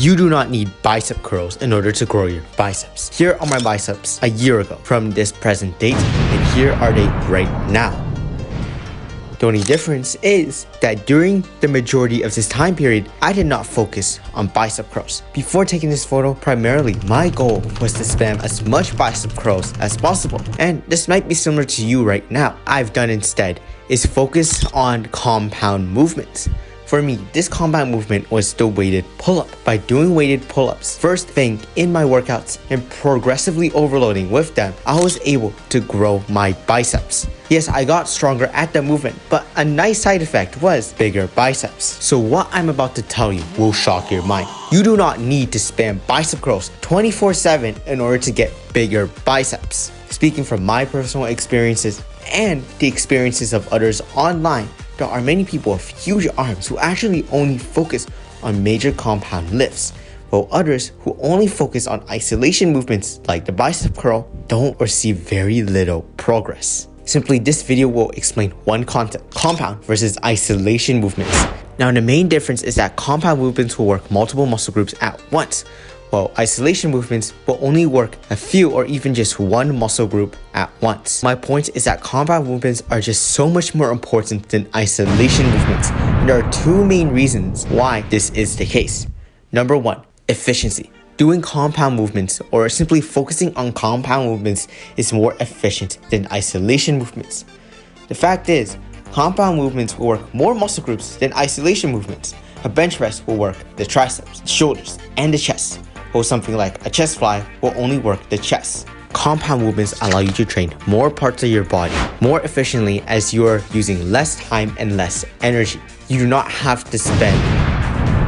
You do not need bicep curls in order to grow your biceps. Here are my biceps a year ago from this present date, and here are they right now. The only difference is that during the majority of this time period, I did not focus on bicep curls. Before taking this photo, primarily my goal was to spam as much bicep curls as possible. And this might be similar to you right now. I've done instead is focus on compound movements. For me, this compound movement was the weighted pull-up. By doing weighted pull-ups first thing in my workouts and progressively overloading with them, I was able to grow my biceps. Yes, I got stronger at the movement, but a nice side effect was bigger biceps. So what I'm about to tell you will shock your mind. You do not need to spam bicep curls 24/7 in order to get bigger biceps. Speaking from my personal experiences and the experiences of others online, there are many people with huge arms who actually only focus on major compound lifts, while others who only focus on isolation movements like the bicep curl don't or see very little progress. Simply, this video will explain one concept: compound versus isolation movements. Now, the main difference is that compound movements will work multiple muscle groups at once, while isolation movements will only work a few or even just one muscle group at once. My point is that compound movements are just so much more important than isolation movements, and there are two main reasons why this is the case. Number one, efficiency. Doing compound movements or simply focusing on compound movements is more efficient than isolation movements. The fact is, compound movements will work more muscle groups than isolation movements. A bench press will work the triceps, the shoulders, and the chest, or something like a chest fly will only work the chest. Compound movements allow you to train more parts of your body more efficiently as you are using less time and less energy. You do not have to spend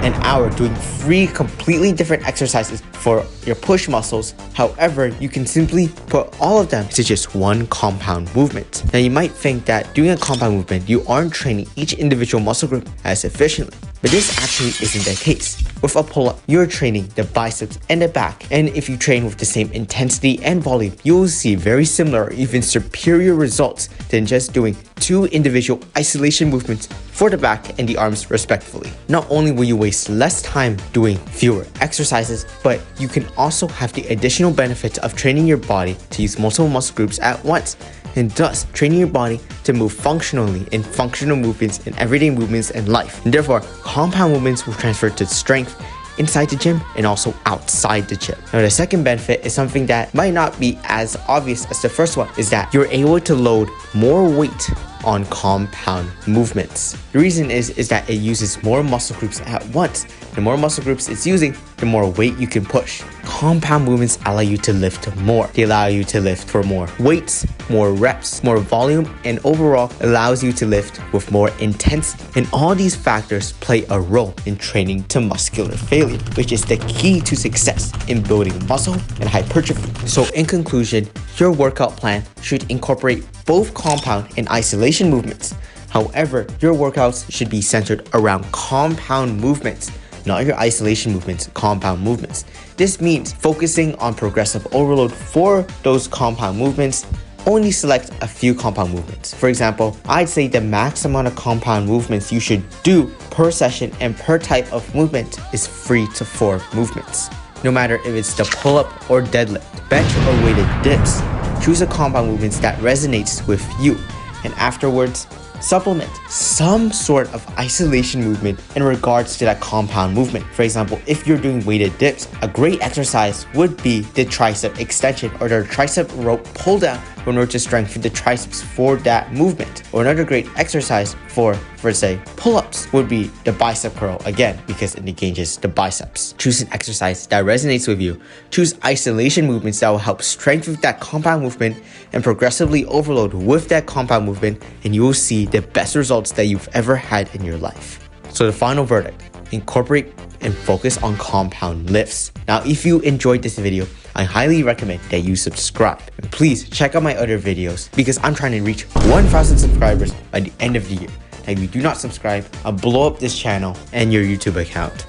an hour doing 3 completely different exercises for your push muscles. However, you can simply put all of them to just one compound movement. Now, you might think that doing a compound movement, you aren't training each individual muscle group as efficiently, but this actually isn't the case. With a pull-up, you're training the biceps and the back, and if you train with the same intensity and volume, you will see very similar or even superior results than just doing 2 individual isolation movements for the back and the arms respectively. Not only will you waste less time doing fewer exercises, but you can also have the additional benefit of training your body to use multiple muscle groups at once, and thus training your body to move functionally in functional movements in everyday movements in life. And therefore, compound movements will transfer to strength inside the gym and also outside the gym. Now, the second benefit is something that might not be as obvious as the first one, is that you're able to load more weight on compound movements. The reason is that it uses more muscle groups at once. The more muscle groups it's using, the more weight you can push. Compound movements allow you to lift more. They allow you to lift for more weights, more reps, more volume, and overall allows you to lift with more intensity. And all these factors play a role in training to muscular failure, which is the key to success in building muscle and hypertrophy. So in conclusion, your workout plan should incorporate both compound and isolation movements. However, your workouts should be centered around compound movements, not your isolation movements, compound movements. This means focusing on progressive overload for those compound movements. Only select a few compound movements. For example, I'd say the max amount of compound movements you should do per session and per type of movement is 3 to 4 movements. No matter if it's the pull-up or deadlift, bench or weighted dips, choose a compound movements that resonates with you, and afterwards, supplement some sort of isolation movement in regards to that compound movement. For example, if you're doing weighted dips, a great exercise would be the tricep extension or the tricep rope pull down in order to strengthen the triceps for that movement. Or another great exercise for say, pull-ups would be the bicep curl, again, because it engages the biceps. Choose an exercise that resonates with you. Choose isolation movements that will help strengthen that compound movement and progressively overload with that compound movement, and you will see the best results that you've ever had in your life. So the final verdict, incorporate and focus on compound lifts. Now, if you enjoyed this video, I highly recommend that you subscribe. And please check out my other videos because I'm trying to reach 1,000 subscribers by the end of the year. If you do not subscribe, I'll blow up this channel and your YouTube account.